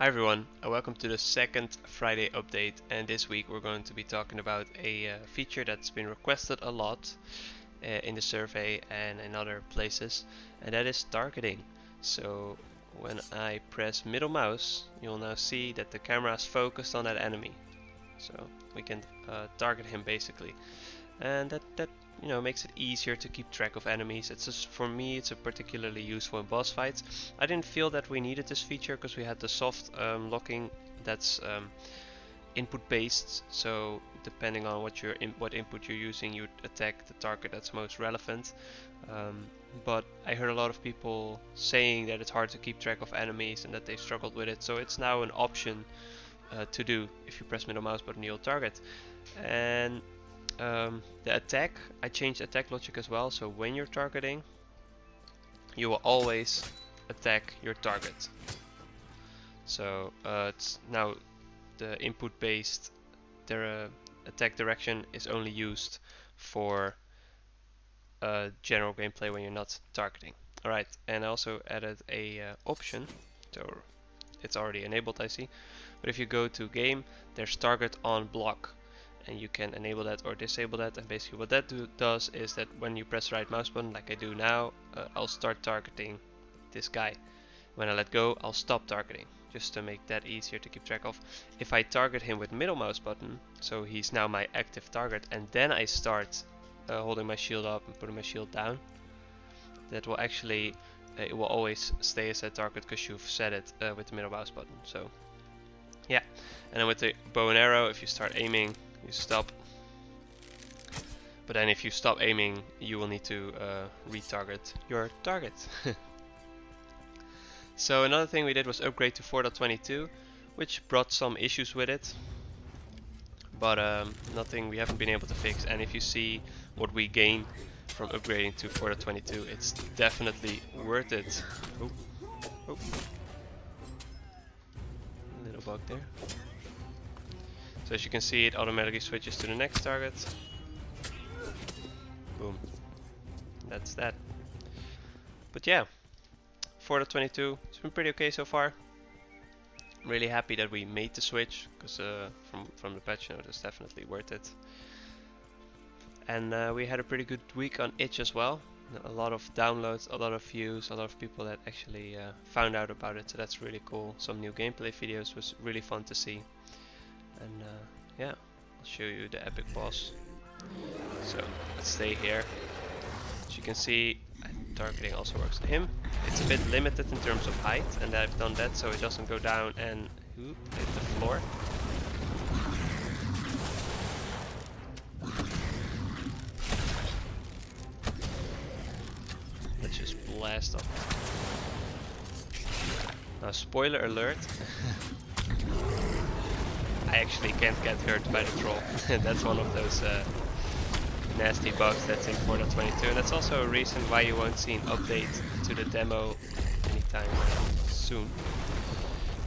Hi everyone, welcome to the second Friday update, and this week we're going to be talking about a feature that's been requested a lot in the survey and in other places, and that is targeting. So when I press middle mouse, you'll now see that the camera is focused on that enemy. So we can target him basically, and that makes it easier to keep track of enemies. It's just, for me, it's a particularly useful in boss fights. I didn't feel that we needed this feature because we had the soft locking that's input based, so depending on what input you're using, you attack the target that's most relevant. But I heard a lot of people saying that it's hard to keep track of enemies and that they struggled with it, so it's now an option to do. If you press middle mouse button, you'll target. And the attack, I changed attack logic as well, so when you're targeting, you will always attack your target. So it's now the input based attack direction is only used for general gameplay when you're not targeting. Alright, and I also added a option, so it's already enabled I see, but if you go to game, there's target on block, and you can enable that or disable that, and basically what that does is that when you press the right mouse button like I do now, I'll start targeting this guy. When I let go, I'll stop targeting, just to make that easier to keep track of. If I target him with middle mouse button, so he's now my active target, and then I start holding my shield up and putting my shield down, that will actually it will always stay as a target because you've set it with the middle mouse button. So yeah, and then with the bow and arrow, if you start aiming, you stop, but then if you stop aiming, you will need to retarget your target. So another thing we did was upgrade to 4.22, which brought some issues with it, but nothing we haven't been able to fix. And if you see what we gain from upgrading to 4.22, it's definitely worth it. Oh. Oh. Little bug there. So as you can see, it automatically switches to the next target. Boom. That's that. But yeah, 4.22, it's been pretty okay so far. I'm really happy that we made the switch, because from the patch note, it's definitely worth it. And we had a pretty good week on itch as well. A lot of downloads, a lot of views, a lot of people that actually found out about it, so that's really cool. Some new gameplay videos was really fun to see. And yeah, I'll show you the epic boss. So let's stay here. As you can see, targeting also works on him. It's a bit limited in terms of height, and I've done that so it doesn't go down and hit the floor. Let's just blast up. Now, spoiler alert. I actually can't get hurt by the troll. That's one of those nasty bugs that's in 4.22, and that's also a reason why you won't see an update to the demo anytime soon.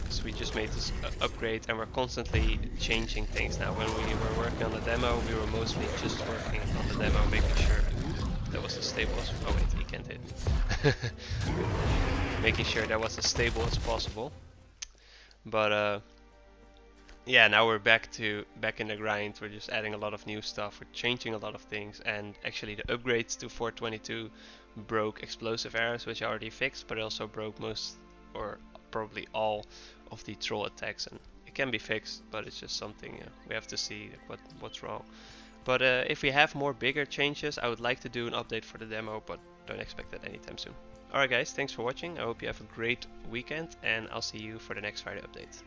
Because we just made this upgrade and we're constantly changing things now. When we were working on the demo, we were mostly just working on the demo, making sure that was as stable as... oh wait, he can't hit. Making sure that was as stable as possible. But yeah, now we're back in the grind. We're just adding a lot of new stuff. We're changing a lot of things, and actually the upgrades to 4.22 broke explosive arrows, which I already fixed, but it also broke most, or probably all, of the troll attacks. And it can be fixed, but it's just something we have to see what's wrong. But if we have more bigger changes, I would like to do an update for the demo, but don't expect that anytime soon. Alright guys, thanks for watching. I hope you have a great weekend, and I'll see you for the next Friday update.